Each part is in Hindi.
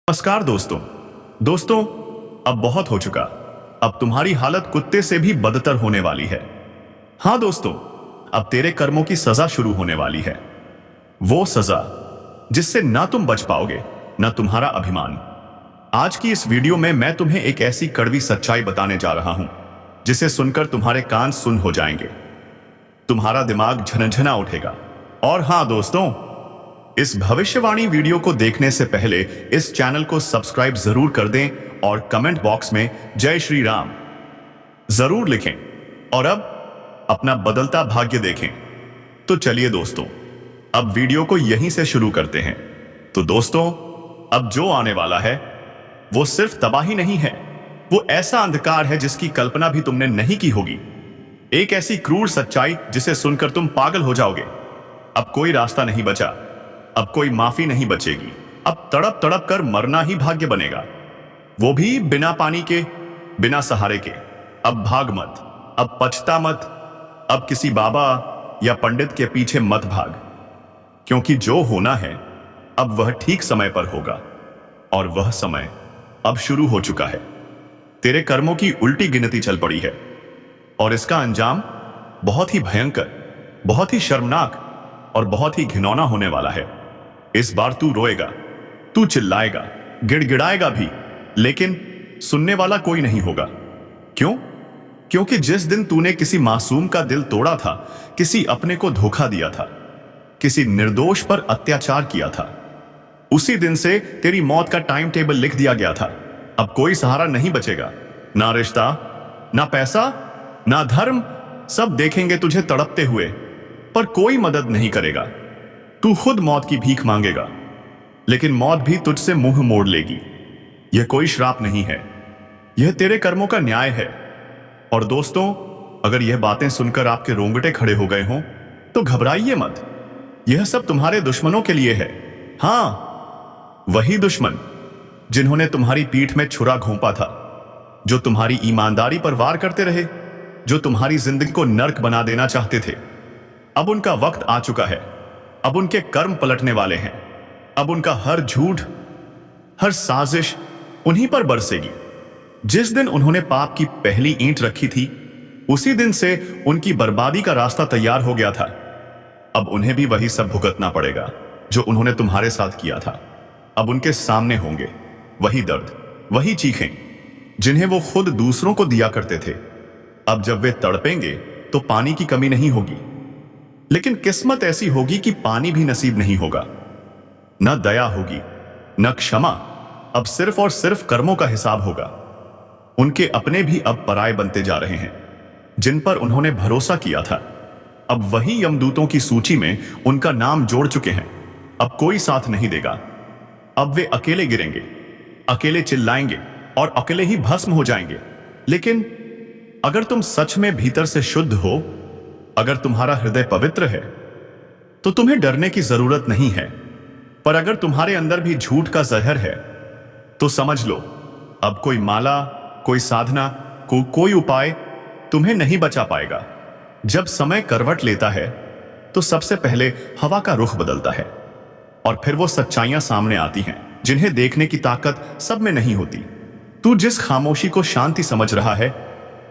नमस्कार दोस्तों। दोस्तों, अब बहुत हो चुका। अब तुम्हारी हालत कुत्ते से भी बदतर होने वाली है। हाँ दोस्तों, अब तेरे कर्मों की सजा शुरू होने वाली है। वो सजा जिससे ना तुम बच पाओगे ना तुम्हारा अभिमान। आज की इस वीडियो में मैं तुम्हें एक ऐसी कड़वी सच्चाई बताने जा रहा हूं जिसे सुनकर तुम्हारे कान सुन हो जाएंगे, तुम्हारा दिमाग झनझना उठेगा। और हाँ दोस्तों, इस भविष्यवाणी वीडियो को देखने से पहले इस चैनल को सब्सक्राइब जरूर कर दें और कमेंट बॉक्स में जय श्री राम जरूर लिखें। और अब अपना बदलता भाग्य देखें। तो चलिए दोस्तों, अब वीडियो को यहीं से शुरू करते हैं। तो दोस्तों, अब जो आने वाला है वो सिर्फ तबाही नहीं है, वो ऐसा अंधकार है जिसकी कल्पना भी तुमने नहीं की होगी। एक ऐसी क्रूर सच्चाई जिसे सुनकर तुम पागल हो जाओगे। अब कोई रास्ता नहीं बचा, अब कोई माफी नहीं बचेगी। अब तड़प तड़प कर मरना ही भाग्य बनेगा, वो भी बिना पानी के, बिना सहारे के। अब भाग मत, अब पछता मत, अब किसी बाबा या पंडित के पीछे मत भाग, क्योंकि जो होना है अब वह ठीक समय पर होगा। और वह समय अब शुरू हो चुका है। तेरे कर्मों की उल्टी गिनती चल पड़ी है और इसका अंजाम बहुत ही भयंकर, बहुत ही शर्मनाक और बहुत ही घिनौना होने वाला है। इस बार तू रोएगा, तू चिल्लाएगा, गिड़गिड़ाएगा भी, लेकिन सुनने वाला कोई नहीं होगा। क्यों? क्योंकि जिस दिन तूने किसी मासूम का दिल तोड़ा था, किसी अपने को धोखा दिया था, किसी निर्दोष पर अत्याचार किया था, उसी दिन से तेरी मौत का टाइम टेबल लिख दिया गया था। अब कोई सहारा नहीं बचेगा, ना रिश्ता, ना पैसा, ना धर्म। सब देखेंगे तुझे तड़पते हुए, पर कोई मदद नहीं करेगा। तू खुद मौत की भीख मांगेगा, लेकिन मौत भी तुझसे मुंह मोड़ लेगी। यह कोई श्राप नहीं है, यह तेरे कर्मों का न्याय है। और दोस्तों, अगर यह बातें सुनकर आपके रोंगटे खड़े हो गए हों तो घबराइए मत। यह सब तुम्हारे दुश्मनों के लिए है। हाँ, वही दुश्मन जिन्होंने तुम्हारी पीठ में छुरा घोंपा था, जो तुम्हारी ईमानदारी पर वार करते रहे, जो तुम्हारी जिंदगी को नर्क बना देना चाहते थे। अब उनका वक्त आ चुका है। अब उनके कर्म पलटने वाले हैं। अब उनका हर झूठ, हर साजिश उन्हीं पर बरसेगी। जिस दिन उन्होंने पाप की पहली ईंट रखी थी, उसी दिन से उनकी बर्बादी का रास्ता तैयार हो गया था। अब उन्हें भी वही सब भुगतना पड़ेगा जो उन्होंने तुम्हारे साथ किया था। अब उनके सामने होंगे वही दर्द, वही चीखें जिन्हें वो खुद दूसरों को दिया करते थे। अब जब वे तड़पेंगे तो पानी की कमी नहीं होगी, लेकिन किस्मत ऐसी होगी कि पानी भी नसीब नहीं होगा। न दया होगी, न क्षमा। अब सिर्फ और सिर्फ कर्मों का हिसाब होगा। उनके अपने भी अब पराये बनते जा रहे हैं, जिन पर उन्होंने भरोसा किया था। अब वही यमदूतों की सूची में उनका नाम जोड़ चुके हैं। अब कोई साथ नहीं देगा। अब वे अकेले गिरेंगे, अकेले चिल्लाएंगे और अकेले ही भस्म हो जाएंगे। लेकिन अगर तुम सच में भीतर से शुद्ध हो, अगर तुम्हारा हृदय पवित्र है, तो तुम्हें डरने की जरूरत नहीं है। पर अगर तुम्हारे अंदर भी झूठ का जहर है, तो समझ लो, अब कोई माला, कोई साधना, कोई उपाय तुम्हें नहीं बचा पाएगा। जब समय करवट लेता है तो सबसे पहले हवा का रुख बदलता है और फिर वो सच्चाइयां सामने आती हैं जिन्हें देखने की ताकत सब में नहीं होती। तू जिस खामोशी को शांति समझ रहा है,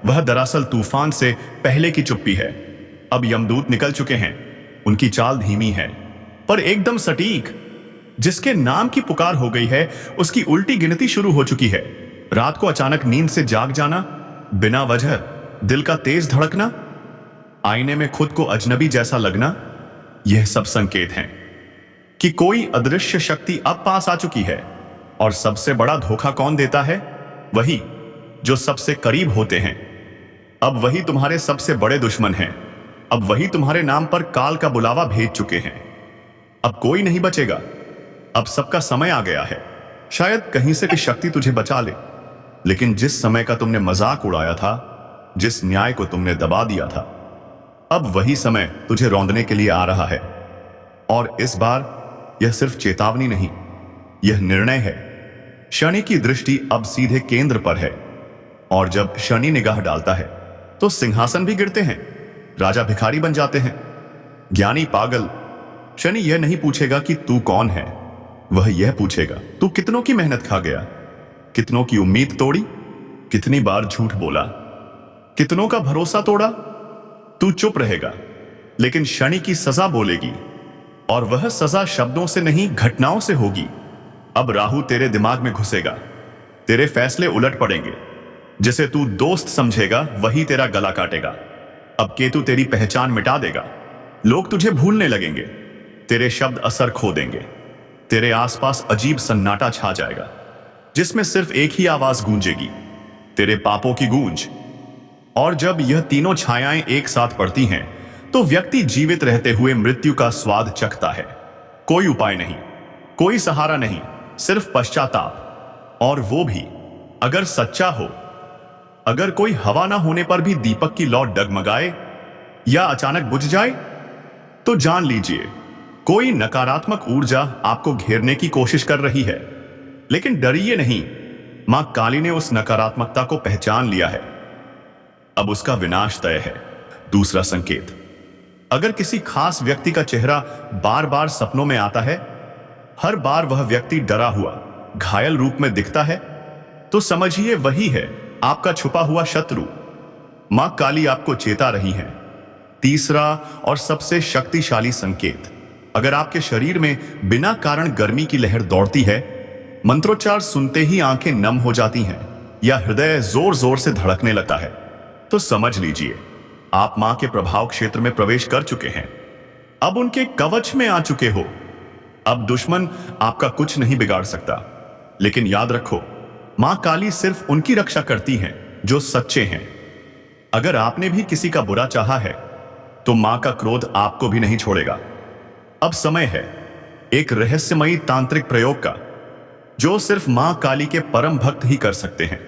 वह दरअसल तूफान से पहले की चुप्पी है। अब यमदूत निकल चुके हैं। उनकी चाल धीमी है पर एकदम सटीक। जिसके नाम की पुकार हो गई है, उसकी उल्टी गिनती शुरू हो चुकी है। रात को अचानक नींद से जाग जाना, बिना वजह दिल का तेज धड़कना, आईने में खुद को अजनबी जैसा लगना, यह सब संकेत हैं कि कोई अदृश्य शक्ति अब पास आ चुकी है। और सबसे बड़ा धोखा कौन देता है? वही जो सबसे करीब होते हैं। अब वही तुम्हारे सबसे बड़े दुश्मन हैं। अब वही तुम्हारे नाम पर काल का बुलावा भेज चुके हैं। अब कोई नहीं बचेगा। अब सबका समय आ गया है। शायद कहीं से भी शक्ति तुझे बचा ले, लेकिन जिस समय का तुमने मजाक उड़ाया था, जिस न्याय को तुमने दबा दिया था, अब वही समय तुझे रौंदने के लिए आ रहा है। और इस बार यह सिर्फ चेतावनी नहीं, यह निर्णय है। शनि की दृष्टि अब सीधे केंद्र पर है, और जब शनि निगाह डालता है तो सिंहासन भी गिरते हैं, राजा भिखारी बन जाते हैं, ज्ञानी पागल। शनि यह नहीं पूछेगा कि तू कौन है, वह यह पूछेगा, तू कितनों की मेहनत खा गया, कितनों की उम्मीद तोड़ी, कितनी बार झूठ बोला, कितनों का भरोसा तोड़ा। तू चुप रहेगा, लेकिन शनि की सजा बोलेगी, और वह सजा शब्दों से नहीं घटनाओं से होगी। अब राहु तेरे दिमाग में घुसेगा, तेरे फैसले उलट पड़ेंगे, जिसे तू दोस्त समझेगा वही तेरा गला काटेगा। अब केतु तेरी पहचान मिटा देगा, लोग तुझे भूलने लगेंगे, तेरे शब्द असर खो देंगे, तेरे आसपास अजीब सन्नाटा छा जाएगा, जिसमें सिर्फ एक ही आवाज गूंजेगी, तेरे पापों की गूंज। और जब यह तीनों छायाएं एक साथ पड़ती हैं, तो व्यक्ति जीवित रहते हुए मृत्यु का स्वाद चखता है। कोई उपाय नहीं, कोई सहारा नहीं, सिर्फ पश्चाताप, और वो भी अगर सच्चा हो। अगर कोई हवा ना होने पर भी दीपक की लौ डगमगाए या अचानक बुझ जाए, तो जान लीजिए कोई नकारात्मक ऊर्जा आपको घेरने की कोशिश कर रही है। लेकिन डरिए नहीं, मां काली ने उस नकारात्मकता को पहचान लिया है, अब उसका विनाश तय है। दूसरा संकेत, अगर किसी खास व्यक्ति का चेहरा बार बार सपनों में आता है, हर बार वह व्यक्ति डरा हुआ, घायल रूप में दिखता है, तो समझिए वही है आपका छुपा हुआ शत्रु। मां काली आपको चेता रही है। तीसरा और सबसे शक्तिशाली संकेत, अगर आपके शरीर में बिना कारण गर्मी की लहर दौड़ती है, मंत्रोच्चार सुनते ही आंखें नम हो जाती हैं, या हृदय जोर जोर से धड़कने लगता है, तो समझ लीजिए आप मां के प्रभाव क्षेत्र में प्रवेश कर चुके हैं। अब उनके कवच में आ चुके हो। अब दुश्मन आपका कुछ नहीं बिगाड़ सकता। लेकिन याद रखो, मां काली सिर्फ उनकी रक्षा करती हैं जो सच्चे हैं। अगर आपने भी किसी का बुरा चाहा है, तो मां का क्रोध आपको भी नहीं छोड़ेगा। अब समय है एक रहस्यमयी तांत्रिक प्रयोग का, जो सिर्फ मां काली के परम भक्त ही कर सकते हैं।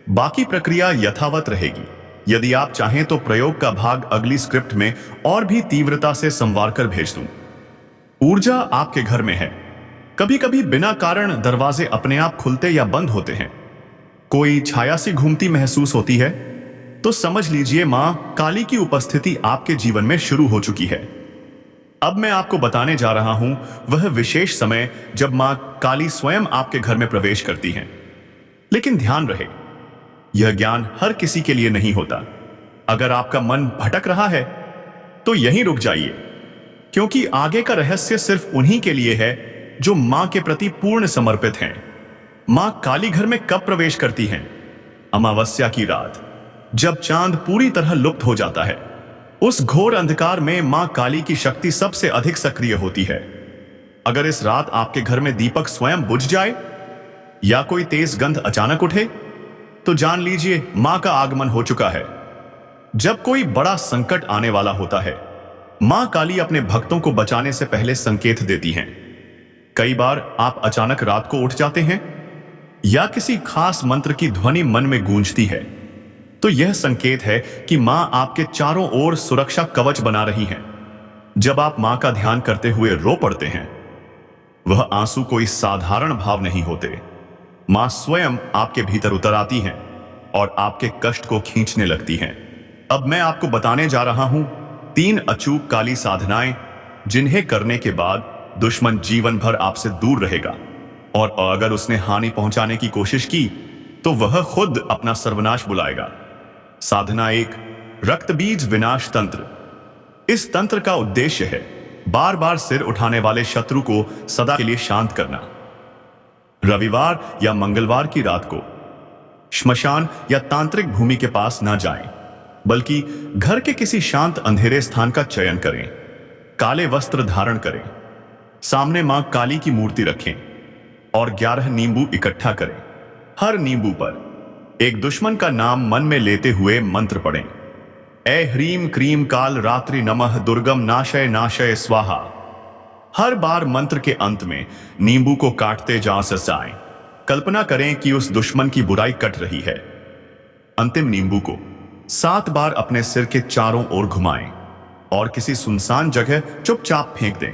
बाकी प्रक्रिया यथावत रहेगी। यदि आप चाहें तो प्रयोग का भाग अगली स्क्रिप्ट में और भी तीव्रता से संवार कर भेज दूं। ऊर्जा आपके घर में है। कभी कभी बिना कारण दरवाजे अपने आप खुलते या बंद होते हैं, कोई छाया सी घूमती महसूस होती है, तो समझ लीजिए मां काली की उपस्थिति आपके जीवन में शुरू हो चुकी है। अब मैं आपको बताने जा रहा हूं वह विशेष समय जब मां काली स्वयं आपके घर में प्रवेश करती हैं। लेकिन ध्यान रहे, यह ज्ञान हर किसी के लिए नहीं होता। अगर आपका मन भटक रहा है, तो यहीं रुक जाइए, क्योंकि आगे का रहस्य सिर्फ उन्हीं के लिए है जो मां के प्रति पूर्ण समर्पित हैं। मां काली घर में कब प्रवेश करती हैं? अमावस्या की रात, जब चांद पूरी तरह लुप्त हो जाता है। उस घोर अंधकार में मां काली की शक्ति सबसे अधिक सक्रिय होती है। अगर इस रात आपके घर में दीपक स्वयं बुझ जाए या कोई तेज गंध अचानक उठे, तो जान लीजिए मां का आगमन हो चुका है। जब कोई बड़ा संकट आने वाला होता है, मां काली अपने भक्तों को बचाने से पहले संकेत देती हैं। कई बार आप अचानक रात को उठ जाते हैं या किसी खास मंत्र की ध्वनि मन में गूंजती है, तो यह संकेत है कि मां आपके चारों ओर सुरक्षा कवच बना रही हैं। जब आप मां का ध्यान करते हुए रो पड़ते हैं, वह आंसू कोई साधारण भाव नहीं होते। मां स्वयं आपके भीतर उतर आती हैं और आपके कष्ट को खींचने लगती हैं। अब मैं आपको बताने जा रहा हूं 3 अचूक काली साधनाएं, जिन्हें करने के बाद दुश्मन जीवन भर आपसे दूर रहेगा, और अगर उसने हानि पहुंचाने की कोशिश की, तो वह खुद अपना सर्वनाश बुलाएगा। साधना 1, रक्त बीज विनाश तंत्र। इस तंत्र का उद्देश्य है बार बार सिर उठाने वाले शत्रु को सदा के लिए शांत करना। रविवार या मंगलवार की रात को श्मशान या तांत्रिक भूमि के पास ना जाएं, बल्कि घर के किसी शांत अंधेरे स्थान का चयन करें। काले वस्त्र धारण करें, सामने मां काली की मूर्ति रखें और 11 नींबू इकट्ठा करें। हर नींबू पर एक दुश्मन का नाम मन में लेते हुए मंत्र पढ़ें। ऐ ह्रीम क्रीम काल रात्रि नमः दुर्गम नाशय नाशय स्वाहा। हर बार मंत्र के अंत में नींबू को काटते जा सजाएं। कल्पना करें कि उस दुश्मन की बुराई कट रही है। अंतिम नींबू को 7 बार अपने सिर के चारों ओर घुमाएं और किसी सुनसान जगह चुपचाप फेंक दें।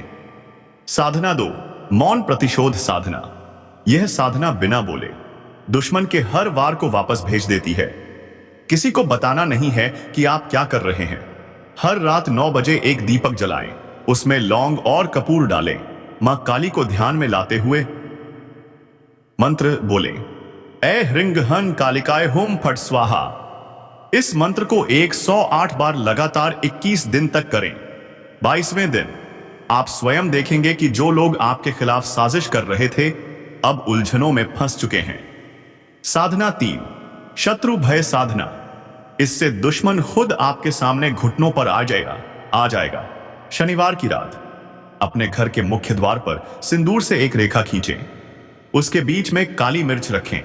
साधना 2, मौन प्रतिशोध साधना। यह साधना बिना बोले दुश्मन के हर वार को वापस भेज देती है। किसी को बताना नहीं है कि आप क्या कर रहे हैं। हर रात 9 बजे एक दीपक जलाएं, उसमें लौंग और कपूर डालें मां काली को ध्यान में लाते हुए मंत्र बोले, ए ह्रिंग हन कालिकाय होम फट स्वाहा। इस मंत्र को 108 बार लगातार 21 दिन तक करें। 22वें दिन आप स्वयं देखेंगे कि जो लोग आपके खिलाफ साजिश कर रहे थे अब उलझनों में फंस चुके हैं। साधना 3, शत्रु भय साधना। इससे दुश्मन खुद आपके सामने घुटनों पर आ जाएगा। शनिवार की रात अपने घर के मुख्य द्वार पर सिंदूर से एक रेखा खींचें। उसके बीच में काली मिर्च रखें।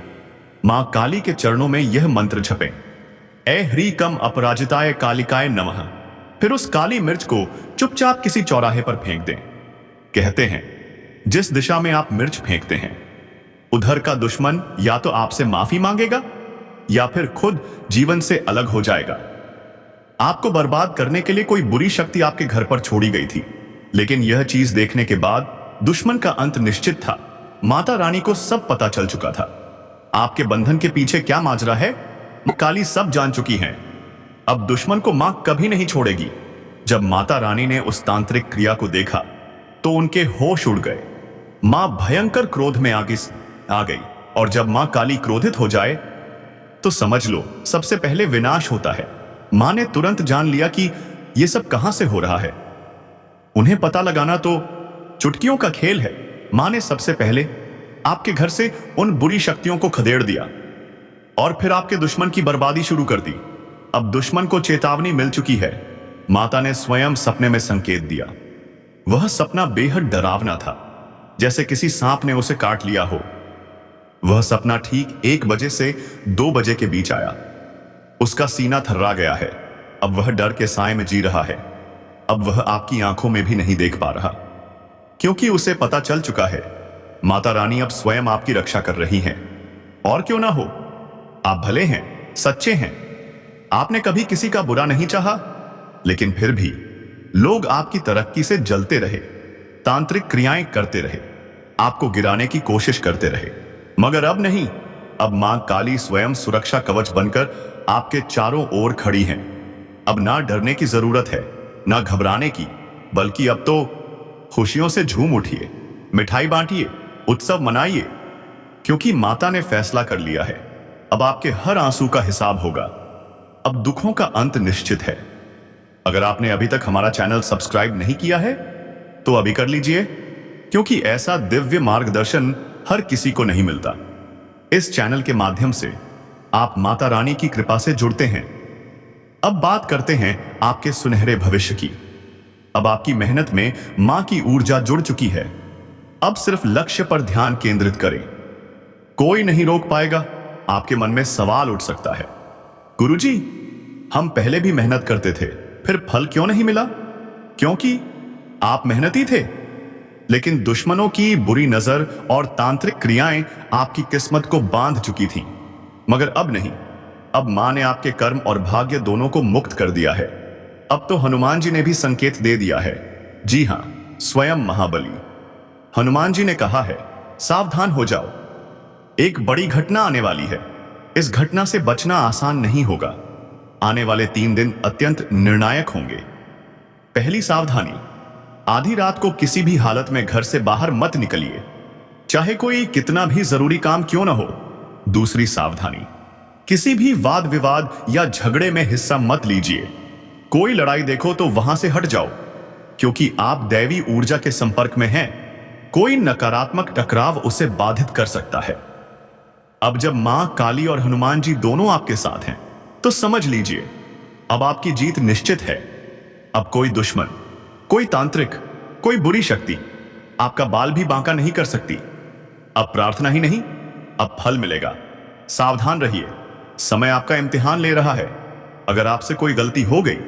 मां काली के चरणों में यह मंत्र जपें, ए ह्री कम अपराजिताय कालिकाय नमः। फिर उस काली मिर्च को चुपचाप किसी चौराहे पर फेंक दें। कहते हैं जिस दिशा में आप मिर्च फेंकते हैं उधर का दुश्मन या तो आपसे माफी मांगेगा या फिर खुद जीवन से अलग हो जाएगा। आपको बर्बाद करने के लिए कोई बुरी शक्ति आपके घर पर छोड़ी गई थी, लेकिन यह चीज देखने के बाद दुश्मन का अंत निश्चित था। माता रानी को सब पता चल चुका था। आपके बंधन के पीछे क्या माजरा है काली सब जान चुकी हैं। अब दुश्मन को मां कभी नहीं छोड़ेगी। जब माता रानी ने उस तांत्रिक क्रिया को देखा तो उनके होश उड़ गए। मां भयंकर क्रोध में आ गई और जब मां काली क्रोधित हो जाए तो समझ लो सबसे पहले विनाश होता है। मां ने तुरंत जान लिया कि यह सब कहां से हो रहा है। उन्हें पता लगाना तो चुटकियों का खेल है। मां ने सबसे पहले आपके घर से उन बुरी शक्तियों को खदेड़ दिया और फिर आपके दुश्मन की बर्बादी शुरू कर दी। अब दुश्मन को चेतावनी मिल चुकी है। माता ने स्वयं सपने में संकेत दिया। वह सपना बेहद डरावना था, जैसे किसी सांप ने उसे काट लिया हो। वह सपना ठीक 1 बजे से 2 बजे के बीच आया। उसका सीना थर्रा गया है। अब वह डर के साए में जी रहा है। अब वह आपकी आंखों में भी नहीं देख पा रहा, क्योंकि उसे पता चल चुका है माता रानी अब स्वयं आपकी रक्षा कर रही हैं। और क्यों ना हो, आप भले हैं, सच्चे हैं। आपने कभी किसी का बुरा नहीं चाहा, लेकिन फिर भी लोग आपकी तरक्की से जलते रहे, तांत्रिक क्रियाएं करते रहे, आपको गिराने की कोशिश करते रहे। मगर अब नहीं। अब मां काली स्वयं सुरक्षा कवच बनकर आपके चारों ओर खड़ी हैं। अब ना डरने की जरूरत है, ना घबराने की, बल्कि अब तो खुशियों से झूम उठिए, मिठाई बांटिए, उत्सव मनाइए, क्योंकि माता ने फैसला कर लिया है। अब आपके हर आंसू का हिसाब होगा। अब दुखों का अंत निश्चित है। अगर आपने अभी तक हमारा चैनल सब्सक्राइब नहीं किया है तो अभी कर लीजिए, क्योंकि ऐसा दिव्य मार्गदर्शन हर किसी को नहीं मिलता। इस चैनल के माध्यम से आप माता रानी की कृपा से जुड़ते हैं। अब बात करते हैं आपके सुनहरे भविष्य की। अब आपकी मेहनत में मां की ऊर्जा जुड़ चुकी है। अब सिर्फ लक्ष्य पर ध्यान केंद्रित करें। कोई नहीं रोक पाएगा। आपके मन में सवाल उठ सकता है, गुरुजी, हम पहले भी मेहनत करते थे, फिर फल क्यों नहीं मिला? क्योंकि आप मेहनती थे, लेकिन दुश्मनों की बुरी नजर और तांत्रिक क्रियाएं आपकी किस्मत को बांध चुकी थीं। मगर अब नहीं। अब मां ने आपके कर्म और भाग्य दोनों को मुक्त कर दिया है। अब तो हनुमान जी ने भी संकेत दे दिया है। जी हां, स्वयं महाबली हनुमान जी ने कहा है, सावधान हो जाओ, एक बड़ी घटना आने वाली है। इस घटना से बचना आसान नहीं होगा। आने वाले 3 दिन अत्यंत निर्णायक होंगे। पहली सावधानी, आधी रात को किसी भी हालत में घर से बाहर मत निकलिए, चाहे कोई कितना भी जरूरी काम क्यों ना हो। दूसरी सावधानी, किसी भी वाद विवाद या झगड़े में हिस्सा मत लीजिए। कोई लड़ाई देखो तो वहां से हट जाओ, क्योंकि आप दैवी ऊर्जा के संपर्क में हैं। कोई नकारात्मक टकराव उसे बाधित कर सकता है। अब जब मां काली और हनुमान जी दोनों आपके साथ हैं तो समझ लीजिए अब आपकी जीत निश्चित है। अब कोई दुश्मन, कोई तांत्रिक, कोई बुरी शक्ति आपका बाल भी बांका नहीं कर सकती। अब प्रार्थना ही नहीं, अब फल मिलेगा। सावधान रहिए, समय आपका इम्तिहान ले रहा है। अगर आपसे कोई गलती हो गई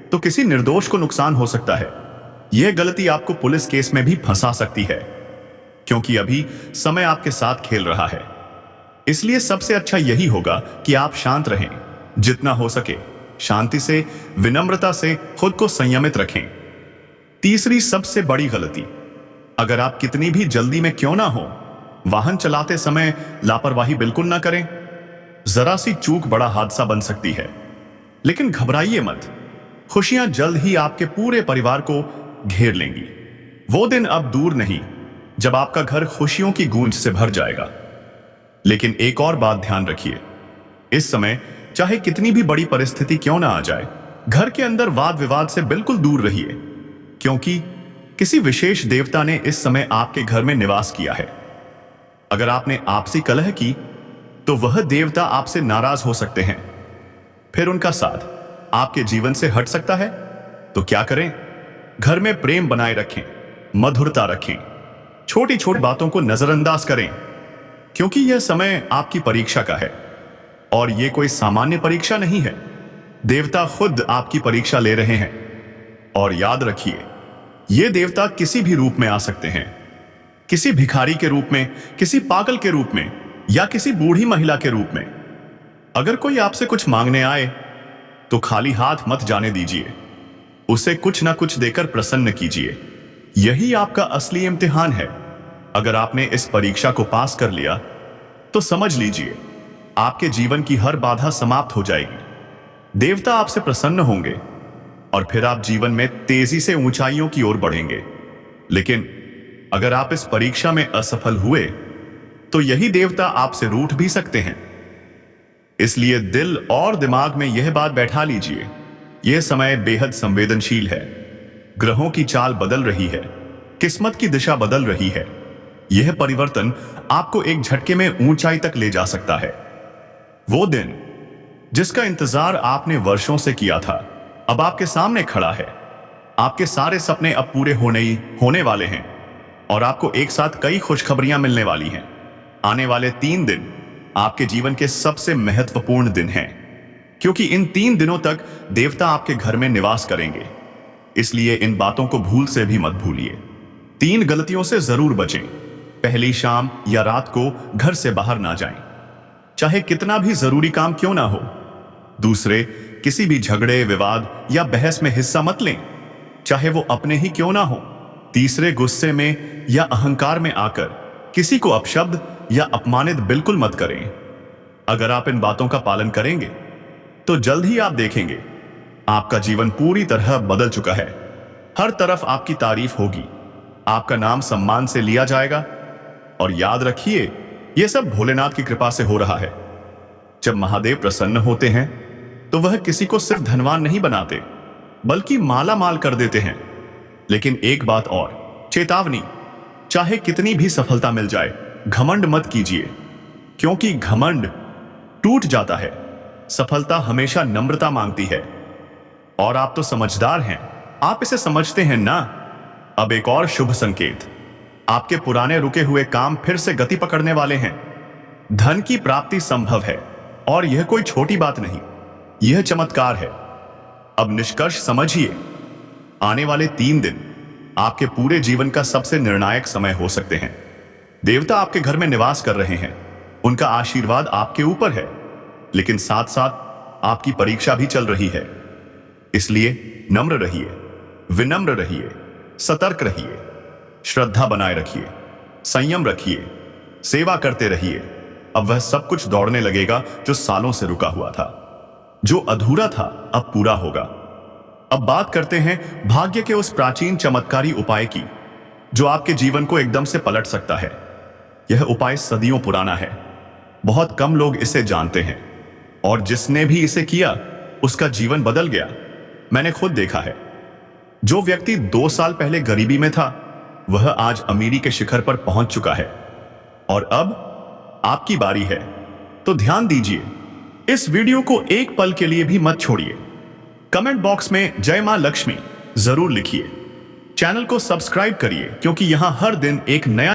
तो किसी निर्दोष को नुकसान हो सकता है। यह गलती आपको पुलिस केस में भी फंसा सकती है, क्योंकि अभी समय आपके साथ खेल रहा है। इसलिए सबसे अच्छा यही होगा कि आप शांत रहें। जितना हो सके शांति से, विनम्रता से खुद को संयमित रखें। तीसरी सबसे बड़ी गलती, अगर आप कितनी भी जल्दी में क्यों ना हो, वाहन चलाते समय लापरवाही बिल्कुल ना करें। जरा सी चूक बड़ा हादसा बन सकती है। लेकिन घबराइए मत, खुशियां जल्द ही आपके पूरे परिवार को घेर लेंगी। वो दिन अब दूर नहीं जब आपका घर खुशियों की गूंज से भर जाएगा। लेकिन एक और बात ध्यान रखिए, इस समय चाहे कितनी भी बड़ी परिस्थिति क्यों ना आ जाए, घर के अंदर वाद विवाद से बिल्कुल दूर रहिए, क्योंकि किसी विशेष देवता ने इस समय आपके घर में निवास किया है। अगर आपने आपसी कलह की तो वह देवता आपसे नाराज हो सकते हैं, फिर उनका साथ आपके जीवन से हट सकता है। तो क्या करें? घर में प्रेम बनाए रखें, मधुरता रखें, छोटी छोटी बातों को नजरअंदाज करें, क्योंकि यह समय आपकी परीक्षा का है। और यह कोई सामान्य परीक्षा नहीं है, देवता खुद आपकी परीक्षा ले रहे हैं। और याद रखिए, ये देवता किसी भी रूप में आ सकते हैं, किसी भिखारी के रूप में, किसी पागल के रूप में, या किसी बूढ़ी महिला के रूप में। अगर कोई आपसे कुछ मांगने आए तो खाली हाथ मत जाने दीजिए, उसे कुछ ना कुछ देकर प्रसन्न कीजिए। यही आपका असली इम्तिहान है। अगर आपने इस परीक्षा को पास कर लिया तो समझ लीजिए आपके जीवन की हर बाधा समाप्त हो जाएगी, देवता आपसे प्रसन्न होंगे और फिर आप जीवन में तेजी से ऊंचाइयों की ओर बढ़ेंगे। लेकिन अगर आप इस परीक्षा में असफल हुए तो यही देवता आपसे रूठ भी सकते हैं। इसलिए दिल और दिमाग में यह बात बैठा लीजिए, यह समय बेहद संवेदनशील है। ग्रहों की चाल बदल रही है, किस्मत की दिशा बदल रही है। यह परिवर्तन आपको एक झटके में ऊंचाई तक ले जा सकता है। वो दिन जिसका इंतजार आपने वर्षों से किया था, अब आपके सामने खड़ा है। आपके सारे सपने अब पूरे होने वाले हैं और आपको एक साथ कई खुशखबरियां मिलने वाली हैं। आने वाले 3 दिन आपके जीवन के सबसे महत्वपूर्ण दिन हैं, क्योंकि इन 3 दिनों तक देवता आपके घर में निवास करेंगे। इसलिए इन बातों को भूल से भी मत भूलिए। 3 गलतियों से जरूर बचें। पहली, शाम या रात को घर से बाहर ना जाएं, चाहे कितना भी जरूरी काम क्यों ना हो। दूसरे, किसी भी झगड़े, विवाद या बहस में हिस्सा मत लें, चाहे वो अपने ही क्यों ना हो। तीसरे, गुस्से में या अहंकार में आकर किसी को अपशब्द या अपमानित बिल्कुल मत करें। अगर आप इन बातों का पालन करेंगे तो जल्द ही आप देखेंगे आपका जीवन पूरी तरह बदल चुका है। हर तरफ आपकी तारीफ होगी, आपका नाम सम्मान से लिया जाएगा। और याद रखिए, यह सब भोलेनाथ की कृपा से हो रहा है। जब महादेव प्रसन्न होते हैं तो वह किसी को सिर्फ धनवान नहीं बनाते, बल्कि माला माल कर देते हैं। लेकिन एक बात और, चेतावनी, चाहे कितनी भी सफलता मिल जाए, घमंड मत कीजिए, क्योंकि घमंड टूट जाता है। सफलता हमेशा नम्रता मांगती है। और आप तो समझदार हैं, आप इसे समझते हैं ना। अब एक और शुभ संकेत, आपके पुराने रुके हुए काम फिर से गति पकड़ने वाले हैं। धन की प्राप्ति संभव है और यह कोई छोटी बात नहीं, यह चमत्कार है। अब निष्कर्ष समझिए, आने वाले 3 दिन आपके पूरे जीवन का सबसे निर्णायक समय हो सकते हैं। देवता आपके घर में निवास कर रहे हैं, उनका आशीर्वाद आपके ऊपर है, लेकिन साथ साथ आपकी परीक्षा भी चल रही है। इसलिए नम्र रहिए, विनम्र रहिए, सतर्क रहिए, श्रद्धा बनाए रखिए, संयम रखिए, सेवा करते रहिए। अब वह सब कुछ दौड़ने लगेगा जो सालों से रुका हुआ था। जो अधूरा था अब पूरा होगा। अब बात करते हैं भाग्य के उस प्राचीन चमत्कारी उपाय की, जो आपके जीवन को एकदम से पलट सकता है। यह उपाय सदियों पुराना है, बहुत कम लोग इसे जानते हैं, और जिसने भी इसे किया उसका जीवन बदल गया। मैंने खुद देखा है, जो व्यक्ति 2 साल पहले गरीबी में था, वह आज अमीरी के शिखर पर पहुंच चुका है। और अब आपकी बारी है, तो ध्यान दीजिए, इस वीडियो को एक पल के लिए भी मत छोड़िए। कमेंट बॉक्स में जय मां लक्ष्मी जरूर लिखिए। चैनल को सब्सक्राइब करिए, क्योंकि यहां हर दिन एक नया